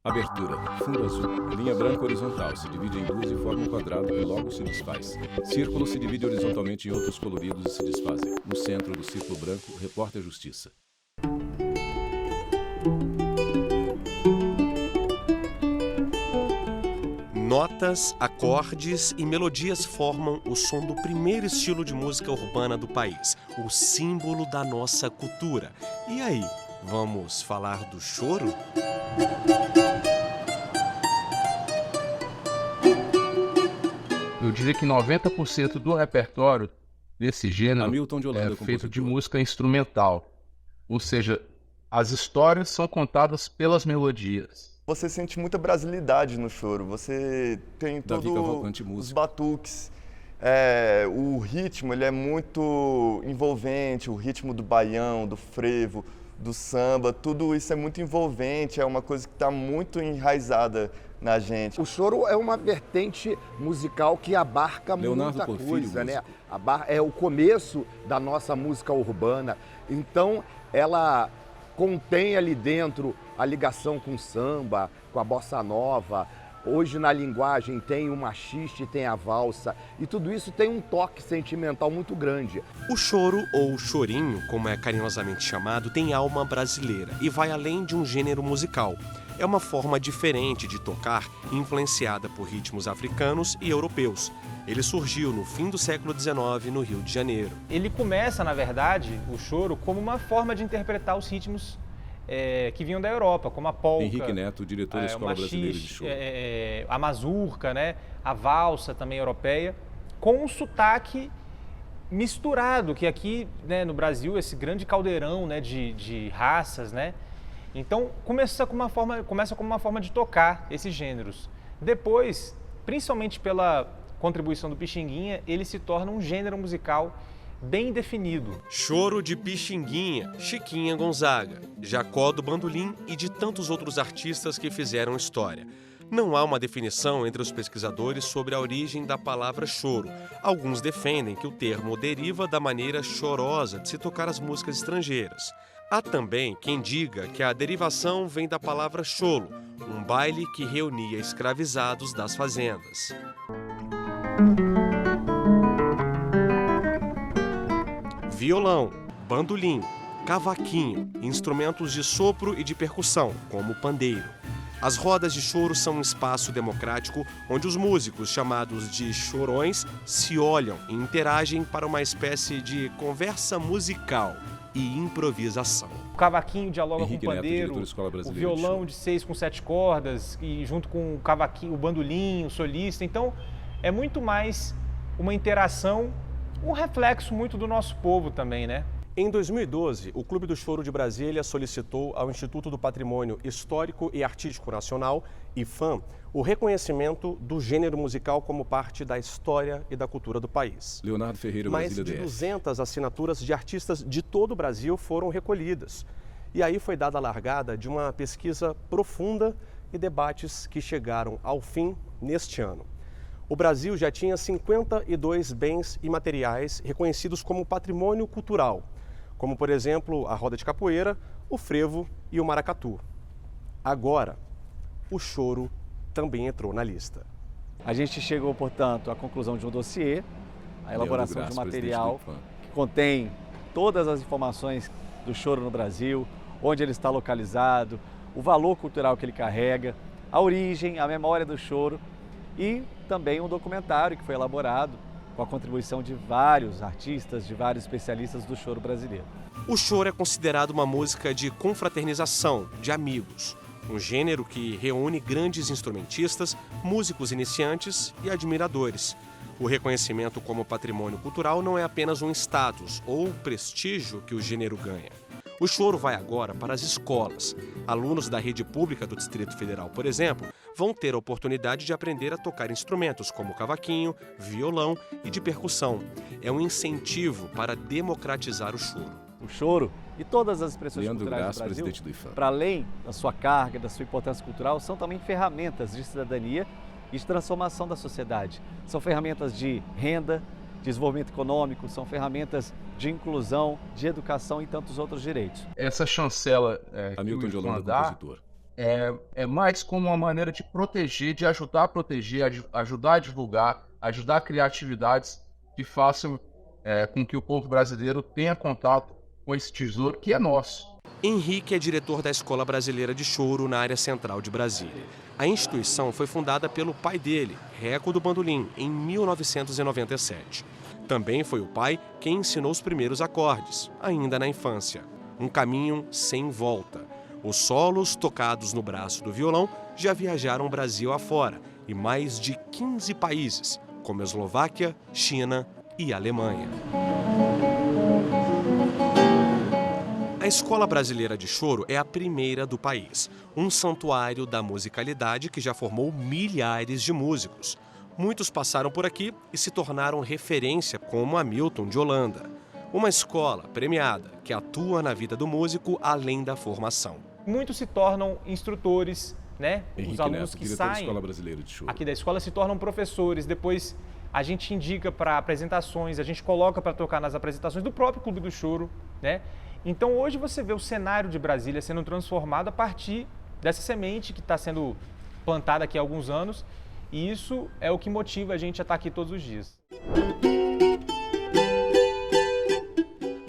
Abertura. Fundo azul. Linha branca horizontal. Se divide em duas e forma um quadrado que logo se desfaz. Círculo se divide horizontalmente em outros coloridos e se desfazem. No centro do círculo branco, reporta a justiça. Notas, acordes e melodias formam o som do primeiro estilo de música urbana do país, o símbolo da nossa cultura. E aí, vamos falar do choro? Eu diria que 90% do repertório desse gênero Hamilton de Holanda, é feito de compositor. música instrumental. Ou seja, as histórias são contadas pelas melodias. Você sente muita brasilidade no choro, você tem Davi todos Cavalcante, os músico. batuques, o ritmo ele é muito envolvente, o ritmo do baião, do frevo, do samba, tudo isso é muito envolvente, é uma coisa que está muito enraizada na gente. O choro é uma vertente musical que abarca Leonardo muita Porfírio, coisa, né? músico. É o começo da nossa música urbana. Então, ela contém ali dentro a ligação com o samba, com a bossa nova. Hoje na linguagem tem o machiste, tem a valsa, e tudo isso tem um toque sentimental muito grande. O choro, ou chorinho, como é carinhosamente chamado, tem alma brasileira e vai além de um gênero musical. É uma forma diferente de tocar, influenciada por ritmos africanos e europeus. Ele surgiu no fim do século XIX, no Rio de Janeiro. Ele começa, na verdade, o choro como uma forma de interpretar os ritmos que vinham da Europa, como a polca, Henrique Neto, diretor da Escola Brasileira de Choro. a mazurca, né? A valsa também europeia, com um sotaque misturado, que aqui, né, no Brasil, esse grande caldeirão, né, de raças, né? Então, começa como uma forma de tocar esses gêneros. Depois, principalmente pela contribuição do Pixinguinha, ele se torna um gênero musical bem definido. Choro de Pixinguinha, Chiquinha Gonzaga, Jacó do Bandolim e de tantos outros artistas que fizeram história. Não há uma definição entre os pesquisadores sobre a origem da palavra choro. Alguns defendem que o termo deriva da maneira chorosa de se tocar as músicas estrangeiras. Há também quem diga que a derivação vem da palavra cholo, um baile que reunia escravizados das fazendas. Violão, bandolim, cavaquinho, instrumentos de sopro e de percussão, como o pandeiro. As rodas de choro são um espaço democrático onde os músicos, chamados de chorões, se olham e interagem para uma espécie de conversa musical e improvisação. O cavaquinho dialoga Henrique com o Neto, pandeiro, diretor da Escola o Brasileira de violão Choro. de 6 com 7 cordas, e junto com o cavaquinho, o bandolim, o solista. Então, é muito mais uma interação, um reflexo muito do nosso povo também, né? Em 2012, o Clube do Choro de Brasília solicitou ao Instituto do Patrimônio Histórico e Artístico Nacional, IFAM, o reconhecimento do gênero musical como parte da história e da cultura do país. Leonardo Ferreira, Mais Brasília de DF. 200 assinaturas de artistas de todo o Brasil foram recolhidas. E aí foi dada a largada de uma pesquisa profunda e debates que chegaram ao fim neste ano. O Brasil já tinha 52 bens imateriais reconhecidos como patrimônio cultural, como, por exemplo, a roda de capoeira, o frevo e o maracatu. Agora, o choro também entrou na lista. A gente chegou, portanto, à conclusão de um dossiê, a elaboração de um material que contém todas as informações do choro no Brasil, onde ele está localizado, o valor cultural que ele carrega, a origem, a memória do choro e também um documentário que foi elaborado com a contribuição de vários artistas, de vários especialistas do choro brasileiro. O choro é considerado uma música de confraternização, de amigos. Um gênero que reúne grandes instrumentistas, músicos iniciantes e admiradores. O reconhecimento como patrimônio cultural não é apenas um status ou prestígio que o gênero ganha. O choro vai agora para as escolas. Alunos da rede pública do Distrito Federal, por exemplo, vão ter a oportunidade de aprender a tocar instrumentos como cavaquinho, violão e de percussão. É um incentivo para democratizar o choro. O choro e todas as expressões Leandro culturais Graça, do Brasil, presidente do IFAM. para além da sua carga, da sua importância cultural, são também ferramentas de cidadania e de transformação da sociedade. São ferramentas de renda, de desenvolvimento econômico, são ferramentas de inclusão, de educação e tantos outros direitos. Essa chancela que Hamilton o de IFAM Holanda, dá, compositor. é mais como uma maneira de proteger, de ajudar a proteger, ajudar a divulgar, ajudar a criar atividades que façam com que o povo brasileiro tenha contato com esse tesouro que é nosso. Henrique é diretor da Escola Brasileira de Choro na área central de Brasília. A instituição foi fundada pelo pai dele, Reco do Bandolim, em 1997. Também foi o pai quem ensinou os primeiros acordes, ainda na infância. Um caminho sem volta. Os solos tocados no braço do violão já viajaram o Brasil afora, e mais de 15 países, como a Eslováquia, China e Alemanha. A Escola Brasileira de Choro é a primeira do país, um santuário da musicalidade que já formou milhares de músicos. Muitos passaram por aqui e se tornaram referência, como Hamilton de Holanda. Uma escola premiada que atua na vida do músico além da formação. Muitos se tornam instrutores, né? Henrique Os alunos Neto, que diretor da saem Escola Brasileira de Choro. aqui da escola se tornam professores, depois a gente indica para apresentações, a gente coloca para tocar nas apresentações do próprio Clube do Choro, né? Então hoje você vê o cenário de Brasília sendo transformado a partir dessa semente que está sendo plantada aqui há alguns anos, e isso é o que motiva a gente a estar aqui todos os dias.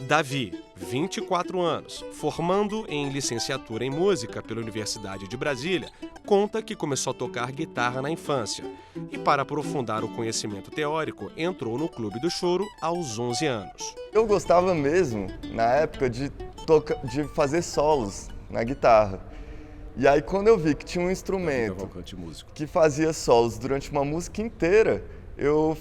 Davi, 24 anos, formando em licenciatura em música pela Universidade de Brasília, conta que começou a tocar guitarra na infância e, para aprofundar o conhecimento teórico, entrou no Clube do Choro aos 11 anos. Eu gostava mesmo, na época, de fazer solos na guitarra. E aí, quando eu vi que tinha um instrumento que fazia solos durante uma música inteira, eu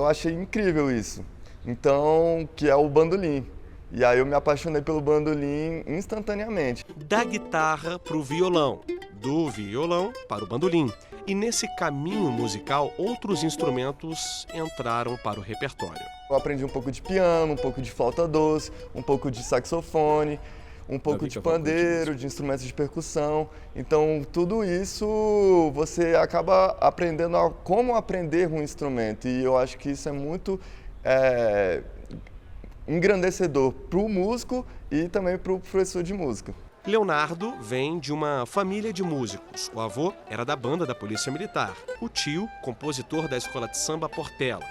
achei incrível isso. Então, que é o bandolim. E aí eu me apaixonei pelo bandolim instantaneamente. Da guitarra para o violão, do violão para o bandolim. E nesse caminho musical, outros instrumentos entraram para o repertório. Eu aprendi um pouco de piano, um pouco de flauta doce, um pouco de saxofone, um pouco de pandeiro, de instrumentos de percussão. Então, tudo isso você acaba aprendendo como aprender um instrumento. E eu acho que isso é muito engrandecedor para o músico e também para o professor de música. Leonardo vem de uma família de músicos. O avô era da banda da Polícia Militar. O tio, compositor da escola de samba Portela.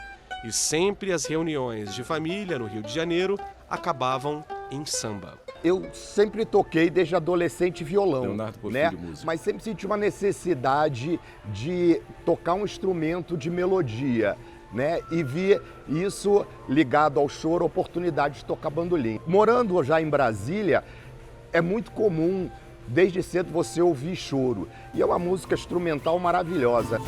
E sempre as reuniões de família no Rio de Janeiro acabavam em samba. Eu sempre toquei desde adolescente violão, Leonardo né? Porfírio, músico. Mas sempre senti uma necessidade de tocar um instrumento de melodia, né? E vi isso ligado ao choro, a oportunidade de tocar bandolim. Morando já em Brasília, é muito comum, desde cedo, você ouvir choro. E é uma música instrumental maravilhosa.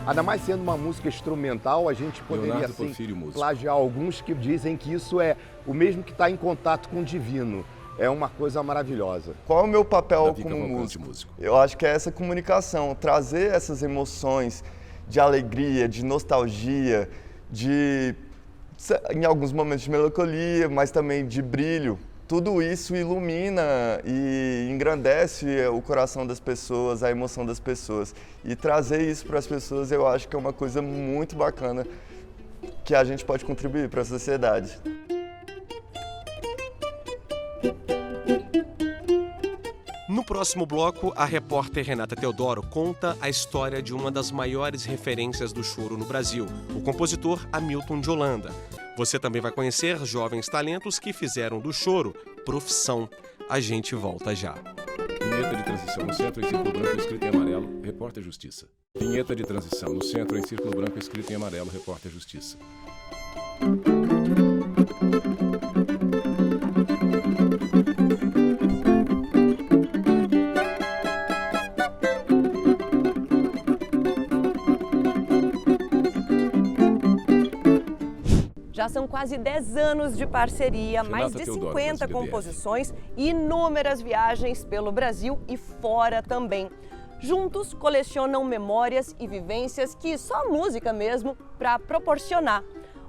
Ainda mais sendo uma música instrumental, a gente poderia assim, plagiar alguns que dizem que isso é o mesmo que está em contato com o divino. É uma coisa maravilhosa. Qual é o meu papel como músico? Eu acho que é essa comunicação, trazer essas emoções de alegria, de nostalgia, em alguns momentos de melancolia, mas também de brilho. Tudo isso ilumina e engrandece o coração das pessoas, a emoção das pessoas. E trazer isso para as pessoas eu acho que é uma coisa muito bacana que a gente pode contribuir para a sociedade. No próximo bloco, a repórter Renata Teodoro conta a história de uma das maiores referências do choro no Brasil, o compositor Hamilton de Holanda. Você também vai conhecer jovens talentos que fizeram do choro profissão. A gente volta já. Vinheta de transição no centro em círculo branco escrito em amarelo, repórter Justiça. Vinheta de transição no centro em círculo branco escrito em amarelo, repórter Justiça. Já são quase 10 anos de parceria, mais de 50 composições e inúmeras viagens pelo Brasil e fora também. Juntos colecionam memórias e vivências que só a música mesmo para proporcionar.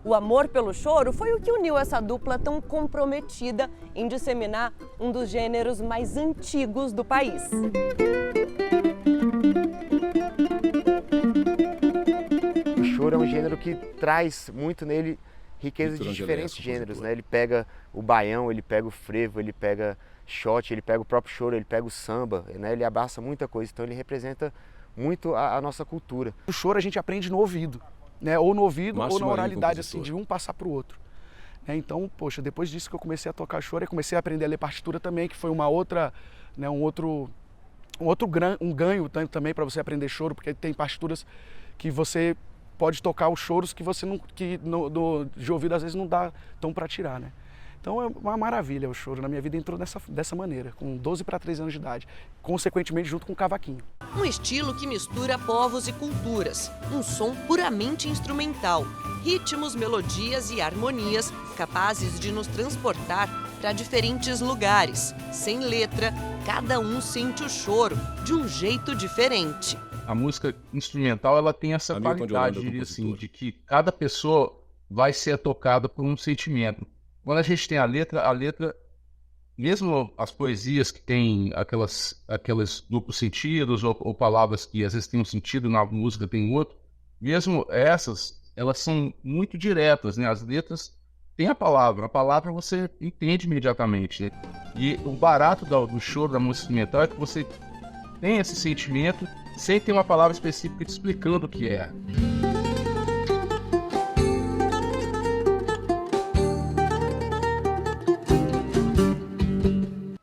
O amor pelo choro foi o que uniu essa dupla tão comprometida em disseminar um dos gêneros mais antigos do país. O choro é um gênero que traz muito nele riqueza de diferentes gêneros, né? Ele pega o baião, ele pega o frevo, ele pega shot, ele pega o próprio choro, ele pega o samba, né? Ele abraça muita coisa, então ele representa muito a nossa cultura. O choro a gente aprende no ouvido, né? Ou no ouvido ou na oralidade, assim, de um passar para o outro. Então, poxa, depois disso que eu comecei a tocar choro, eu comecei a aprender a ler partitura também, que foi uma outra, né, um ganho também para você aprender choro, porque tem partituras que você pode tocar os choros que você não, de ouvido às vezes não dá tão para tirar, né? Então é uma maravilha o choro. Na minha vida entrou dessa maneira, com 12 para 13 anos de idade, consequentemente junto com o cavaquinho. Um estilo que mistura povos e culturas, um som puramente instrumental, ritmos, melodias e harmonias capazes de nos transportar para diferentes lugares. Sem letra, cada um sente o choro de um jeito diferente. A música instrumental, ela tem essa qualidade, assim, de que cada pessoa vai ser tocada por um sentimento. Quando a gente tem a letra, mesmo as poesias que tem aqueles duplos sentidos ou palavras que às vezes tem um sentido, na música tem outro, mesmo essas, elas são muito diretas, né? As letras têm a palavra você entende imediatamente, né? E o barato do choro da música instrumental é que você tem esse sentimento sem ter uma palavra específica te explicando o que é.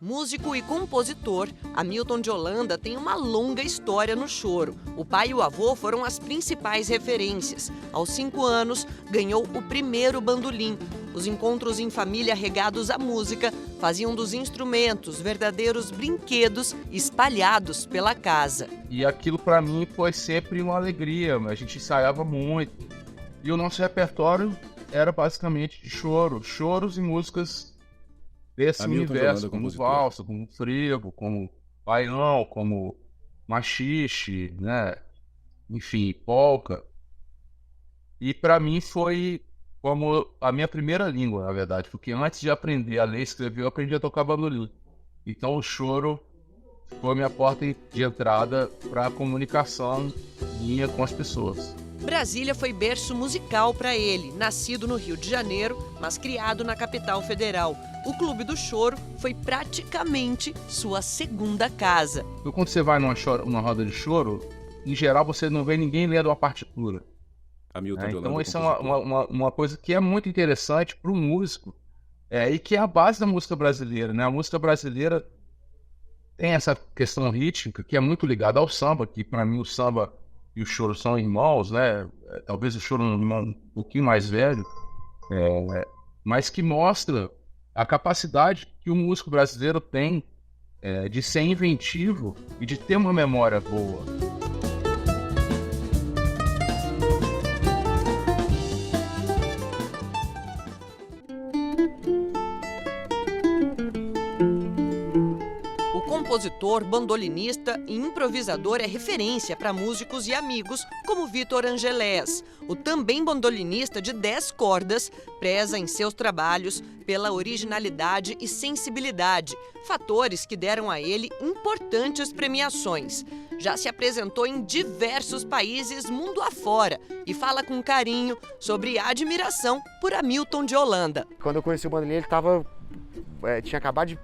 Músico e compositor, Hamilton de Holanda tem uma longa história no choro. O pai e o avô foram as principais referências. Aos 5 anos, ganhou o primeiro bandolim. Os encontros em família regados à música faziam dos instrumentos verdadeiros brinquedos espalhados pela casa. E aquilo para mim foi sempre uma alegria, a gente ensaiava muito. E o nosso repertório era basicamente de choros e músicas desse universo, como valsa, como frevo, como baião, como machixe, né? Enfim, polca. E para mim foi como a minha primeira língua, na verdade, porque antes de aprender a ler e escrever, eu aprendi a tocar bandolim. Então o choro foi a minha porta de entrada para a comunicação minha com as pessoas. Brasília foi berço musical para ele, nascido no Rio de Janeiro, mas criado na capital federal. O Clube do Choro foi praticamente sua segunda casa. Então, quando você vai numa roda de choro, em geral você não vê ninguém lendo a partitura. Então isso é uma coisa que é muito interessante para o músico e que é a base da música brasileira, né? A música brasileira tem essa questão rítmica que é muito ligada ao samba, que para mim o samba e o choro são irmãos, né? Talvez o choro um pouquinho mais velho, mas que mostra a capacidade que o músico brasileiro tem de ser inventivo e de ter uma memória boa. Compositor, bandolinista e improvisador é referência para músicos e amigos como Vitor Angelés. O também bandolinista de 10 cordas preza em seus trabalhos pela originalidade e sensibilidade, fatores que deram a ele importantes premiações. Já se apresentou em diversos países mundo afora e fala com carinho sobre a admiração por Hamilton de Holanda. Quando eu conheci o bandolim, ele tinha acabado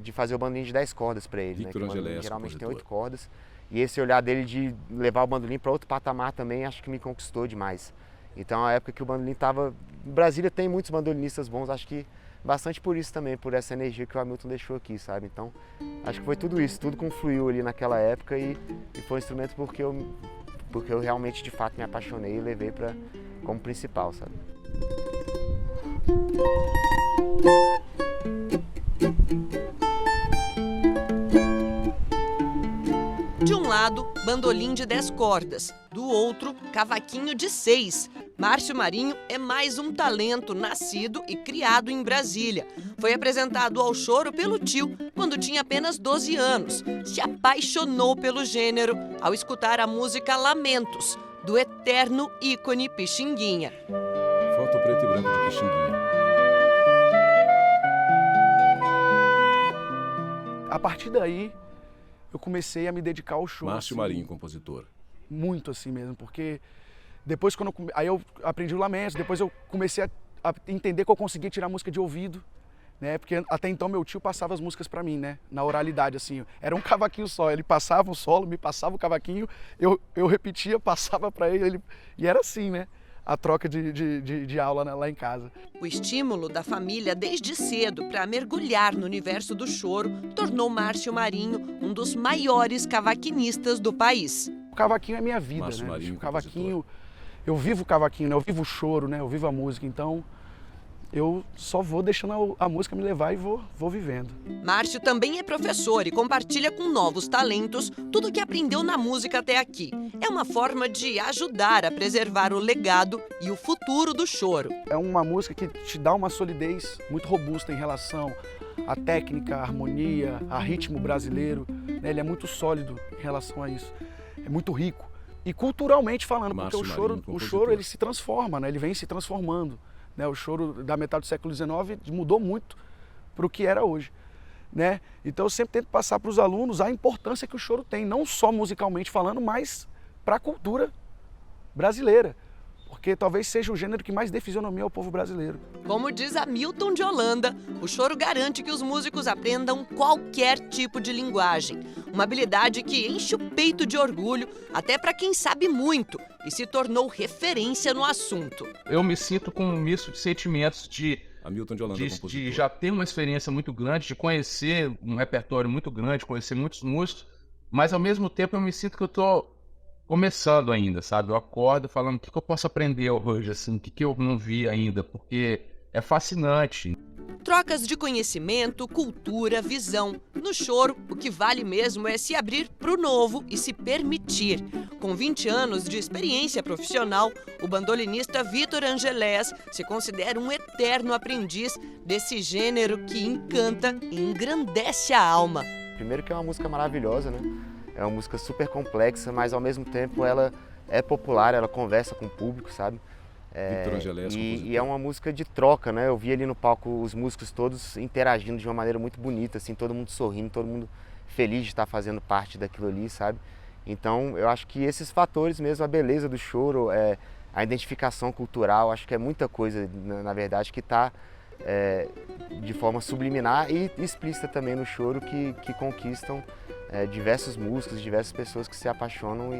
de fazer o bandolim de 10 cordas para ele, né? Que o bandolim geralmente tem 8 cordas. E esse olhar dele de levar o bandolim para outro patamar também, acho que me conquistou demais. Então, a época que o bandolim estava... Brasília tem muitos bandolinistas bons, acho que bastante por isso também, por essa energia que o Hamilton deixou aqui, sabe? Então, acho que foi tudo isso, tudo confluiu ali naquela época e foi um instrumento porque eu realmente, de fato, me apaixonei e levei como principal, sabe? De um lado, bandolim de 10 cordas, do outro, cavaquinho de 6. Márcio Marinho é mais um talento nascido e criado em Brasília. Foi apresentado ao choro pelo tio quando tinha apenas 12 anos. Se apaixonou pelo gênero ao escutar a música Lamentos, do eterno ícone Pixinguinha. Foto preto e branco de Pixinguinha. A partir daí, eu comecei a me dedicar ao choro. Márcio Marinho, compositor. Muito assim mesmo, porque Depois, aí eu aprendi o lamento, depois eu comecei a entender que eu conseguia tirar música de ouvido, né? Porque até então meu tio passava as músicas para mim, né? Na oralidade, assim. Era um cavaquinho só, ele passava o solo, me passava o cavaquinho, eu repetia, passava para ele, e era assim, né? A troca de aula lá em casa. O estímulo da família desde cedo para mergulhar no universo do choro tornou Márcio Marinho um dos maiores cavaquinistas do país. O cavaquinho é minha vida, Márcio né? Marinho, o cavaquinho, eu vivo o cavaquinho, né? Eu vivo o choro, né? Eu vivo a música, então eu só vou deixando a música me levar e vou vivendo. Márcio também é professor e compartilha com novos talentos tudo o que aprendeu na música até aqui. É uma forma de ajudar a preservar o legado e o futuro do choro. É uma música que te dá uma solidez muito robusta em relação à técnica, à harmonia, a ritmo brasileiro, né? Ele é muito sólido em relação a isso. É muito rico. E culturalmente falando, porque o choro ele se transforma, né? Ele vem se transformando. Né, o choro da metade do século XIX mudou muito para o que era hoje. Né? Então eu sempre tento passar para os alunos a importância que o choro tem, não só musicalmente falando, mas para a cultura brasileira. Porque talvez seja o gênero que mais dê fisionomia ao povo brasileiro. Como diz Hamilton de Holanda, o choro garante que os músicos aprendam qualquer tipo de linguagem. Uma habilidade que enche o peito de orgulho, até para quem sabe muito e se tornou referência no assunto. Eu me sinto com um misto de sentimentos Hamilton de Holanda, de já ter uma experiência muito grande, de conhecer um repertório muito grande, conhecer muitos músicos, mas ao mesmo tempo eu me sinto que eu estou começando ainda, sabe? Eu acordo falando o que eu posso aprender hoje, assim, o que eu não vi ainda, porque é fascinante. Trocas de conhecimento, cultura, visão. No choro, o que vale mesmo é se abrir para o novo e se permitir. Com 20 anos de experiência profissional, o bandolinista Vitor Angelés se considera um eterno aprendiz desse gênero que encanta e engrandece a alma. Primeiro que é uma música maravilhosa, né? É uma música super complexa, mas ao mesmo tempo ela é popular, ela conversa com o público, sabe? E é uma música de troca, né? Eu vi ali no palco os músicos todos interagindo de uma maneira muito bonita, assim, todo mundo sorrindo, todo mundo feliz de estar fazendo parte daquilo ali, sabe? Então eu acho que esses fatores mesmo, a beleza do choro, a identificação cultural, acho que é muita coisa, na verdade, que está de forma subliminar e explícita também no choro que conquistam diversos músicos, diversas pessoas que se apaixonam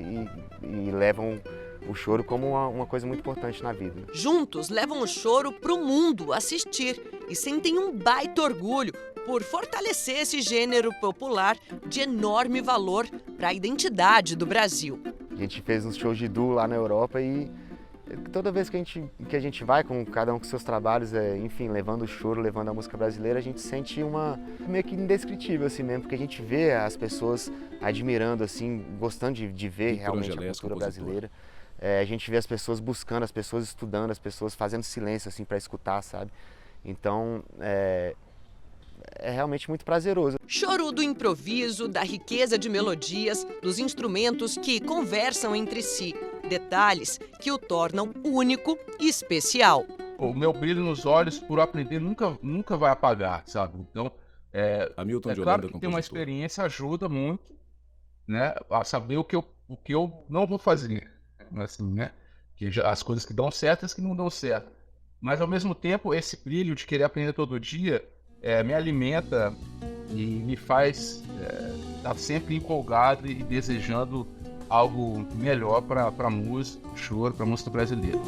e levam o choro como uma coisa muito importante na vida. Juntos levam o choro para o mundo assistir e sentem um baita orgulho por fortalecer esse gênero popular de enorme valor para a identidade do Brasil. A gente fez uns shows de duo lá na Europa e toda vez que a gente vai, com cada um com seus trabalhos, enfim, levando o choro, levando a música brasileira, a gente sente uma meio que indescritível assim mesmo, porque a gente vê as pessoas admirando, assim, gostando de ver realmente a cultura brasileira. A gente vê as pessoas buscando, as pessoas estudando, as pessoas fazendo silêncio assim para escutar, sabe? Então é realmente muito prazeroso. Choro do improviso, da riqueza de melodias, dos instrumentos que conversam entre si. Detalhes que o tornam único e especial. O meu brilho nos olhos por aprender nunca vai apagar, sabe? Então, Hamilton de claro Holanda, que ter uma experiência ajuda muito, né? A saber o que eu não vou fazer, assim, né? Que as coisas que dão certo e as que não dão certo. Mas ao mesmo tempo, esse brilho de querer aprender todo dia me alimenta e me faz estar sempre empolgado e desejando algo melhor para a música, choro, para a música brasileira.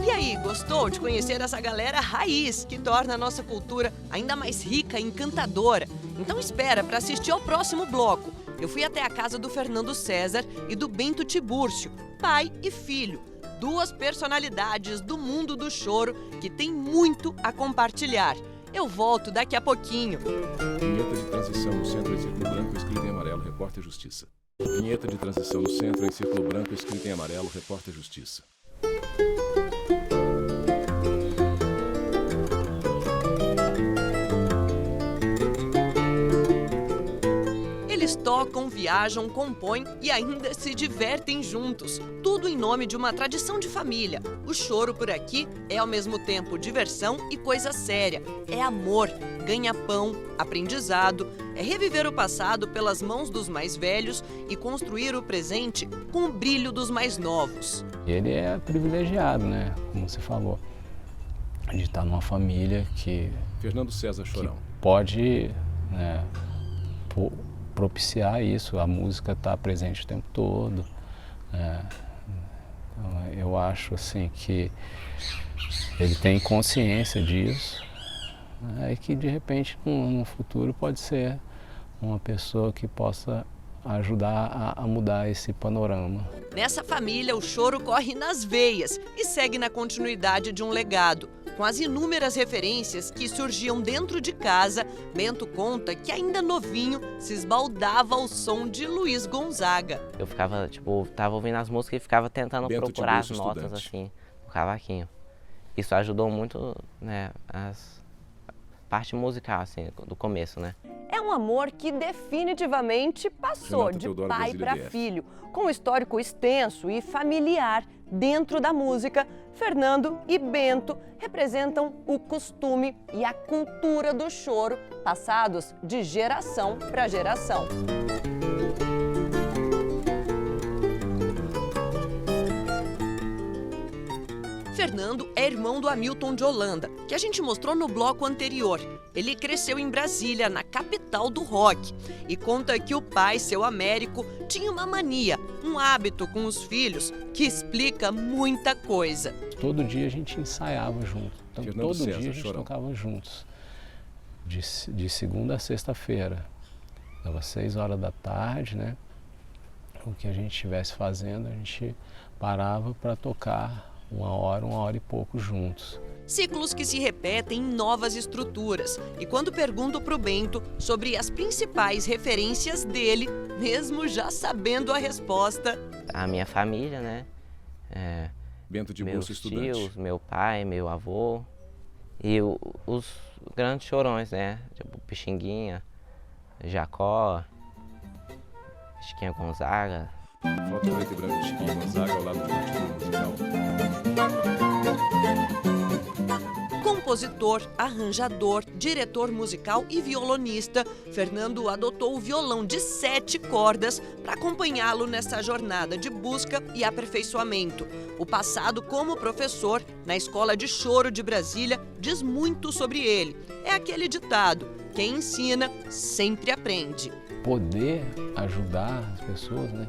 E aí, gostou de conhecer essa galera raiz que torna a nossa cultura ainda mais rica e encantadora? Então espera para assistir ao próximo bloco. Eu fui até a casa do Fernando César e do Bento Tibúrcio, pai e filho. Duas personalidades do mundo do choro que têm muito a compartilhar. Eu volto daqui a pouquinho. Vinheta de transição no centro em círculo branco, escrito em amarelo, Repórter Justiça. Vinheta de transição no centro em círculo branco, escrito em amarelo, Repórter Justiça. Eles tocam, viajam, compõem e ainda se divertem juntos. Tudo em nome de uma tradição de família. O choro por aqui é ao mesmo tempo diversão e coisa séria. É amor, ganha-pão, aprendizado. é reviver o passado pelas mãos dos mais velhos e construir o presente com o brilho dos mais novos. Ele é privilegiado, né? Como você falou, de estar numa família que... Fernando César Chorão. Pode, né, propiciar isso, a música está presente o tempo todo. Então, eu acho assim que ele tem consciência disso, né, e que de repente no futuro pode ser uma pessoa que possa ajudar a mudar esse panorama. Nessa família, o choro corre nas veias e segue na continuidade de um legado. Com as inúmeras referências que surgiam dentro de casa, Bento conta que ainda novinho se esbaldava ao som de Luiz Gonzaga. Eu ficava, tava ouvindo as músicas e ficava tentando procurar as notas assim, no cavaquinho. Isso ajudou muito, né, a parte musical, assim, do começo, né? É um amor que definitivamente passou de pai para filho. Com um histórico extenso e familiar dentro da música, Fernando e Bento representam o costume e a cultura do choro, passados de geração para geração. Fernando é irmão do Hamilton de Holanda, que a gente mostrou no bloco anterior. Ele cresceu em Brasília, na capital do rock, e conta que o pai, seu Américo, tinha uma mania, um hábito com os filhos que explica muita coisa. Todo dia a gente ensaiava junto, então todo dia a gente tocava juntos, de segunda a sexta-feira. Dava 6 horas da tarde, né? O que a gente estivesse fazendo, a gente parava para tocar 1 hora e pouco juntos. Ciclos que se repetem em novas estruturas. E quando pergunto para o Bento sobre as principais referências dele, mesmo já sabendo a resposta... A minha família, né? Bento de meus bolsa estudante. Tios, meu pai, meu avô e os grandes chorões, né? Tipo Pixinguinha, Jacó, Chiquinha Gonzaga. Foto preto e branco de Chiquinha Gonzaga ao lado de uma título musical. Compositor, arranjador, diretor musical e violonista, Fernando adotou o violão de 7 cordas para acompanhá-lo nessa jornada de busca e aperfeiçoamento. O passado como professor na Escola de Choro de Brasília diz muito sobre ele. É aquele ditado: quem ensina sempre aprende. Poder ajudar as pessoas, né?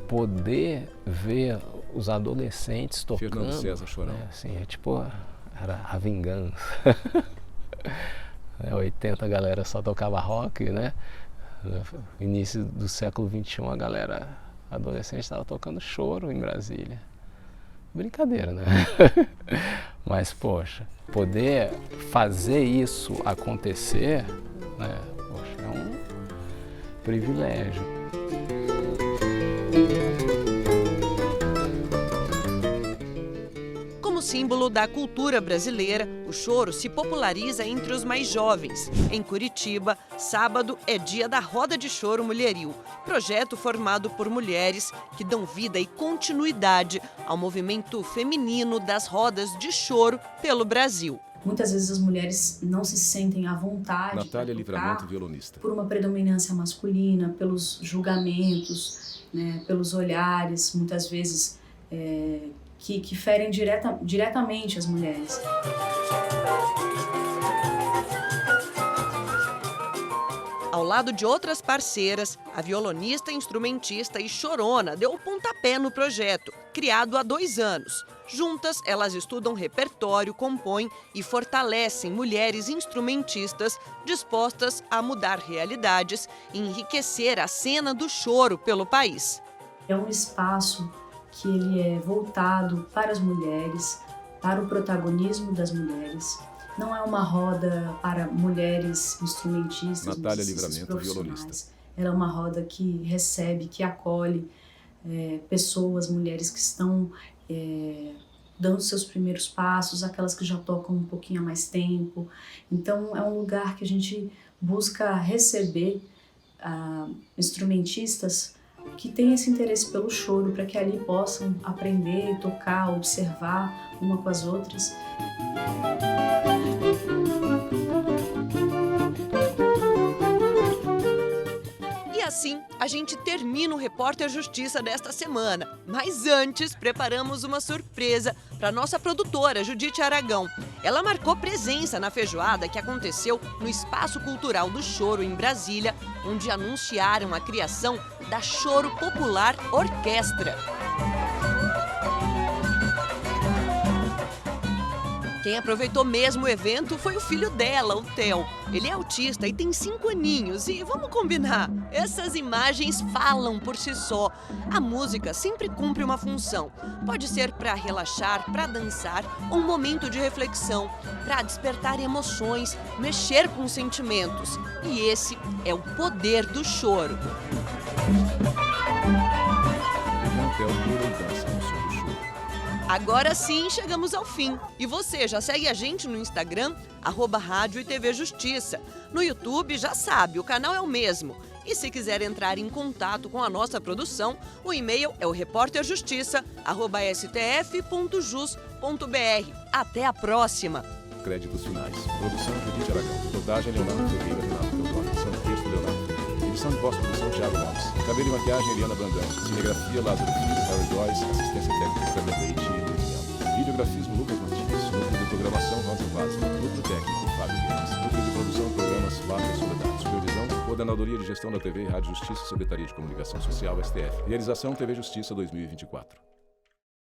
Poder ver os adolescentes tocando. Fernando César Chorão. Né? Assim, era a vingança. 80 a galera só tocava rock, né? No início do século XXI a galera adolescente estava tocando choro em Brasília. Brincadeira, né? Mas, poxa, poder fazer isso acontecer, né? Poxa, é um privilégio. Como símbolo da cultura brasileira, o choro se populariza entre os mais jovens. Em Curitiba, sábado é dia da Roda de Choro Mulheril, projeto formado por mulheres que dão vida e continuidade ao movimento feminino das rodas de choro pelo Brasil. Muitas vezes as mulheres não se sentem à vontade Natália Livramento, violonista. Por uma predominância masculina, pelos julgamentos, né, pelos olhares, muitas vezes que ferem diretamente as mulheres. Ao lado de outras parceiras, a violonista, instrumentista e chorona deu o pontapé no projeto, criado há 2 anos. Juntas, elas estudam repertório, compõem e fortalecem mulheres instrumentistas dispostas a mudar realidades e enriquecer a cena do choro pelo país. É um espaço que ele é voltado para as mulheres, para o protagonismo das mulheres. Não é uma roda para mulheres instrumentistas, Natália Livramento, violonista. Ela é uma roda que recebe, que acolhe pessoas, mulheres que estão dando seus primeiros passos, aquelas que já tocam um pouquinho há mais tempo. Então é um lugar que a gente busca receber instrumentistas que têm esse interesse pelo choro, para que ali possam aprender, tocar, observar uma com as outras. assim, a gente termina o Repórter Justiça desta semana. Mas antes, preparamos uma surpresa para nossa produtora, Judite Aragão. Ela marcou presença na feijoada que aconteceu no Espaço Cultural do Choro, em Brasília, onde anunciaram a criação da Choro Popular Orquestra. Quem aproveitou mesmo o evento foi o filho dela, o Theo. Ele é autista e tem 5 aninhos e, vamos combinar, essas imagens falam por si só. A música sempre cumpre uma função. Pode ser para relaxar, para dançar, ou um momento de reflexão, para despertar emoções, mexer com sentimentos. E esse é o poder do choro. Agora sim, chegamos ao fim. E você já segue a gente no Instagram, @Rádio e TV Justiça. No YouTube, já sabe, o canal é o mesmo. E se quiser entrar em contato com a nossa produção, o e-mail é o reporterjustiça@stf.jus.br. Até a próxima! Créditos finais. Produção Judite Aragão. Rodagem Leonardo Ferreira, Renato Teodoro. Edição de texto Leonardo Ferreira. Edição de pós-produção Thiago Gomes. Cabelo e maquiagem Eliana Brandão. Cinegrafia Lázaro Filho, Harry Joyce. Assistência técnica Câmara Leite e Luiz Melo. Videografismo Lucas Martins. Núcleo de programação Rosa Vaz. Núcleo técnico Fábio Guedes. Núcleo de produção Programas Flávia Soledade. Supervisão Coordenadoria de Gestão da TV e Rádio Justiça, Secretaria de Comunicação Social, STF. Realização TV Justiça 2024.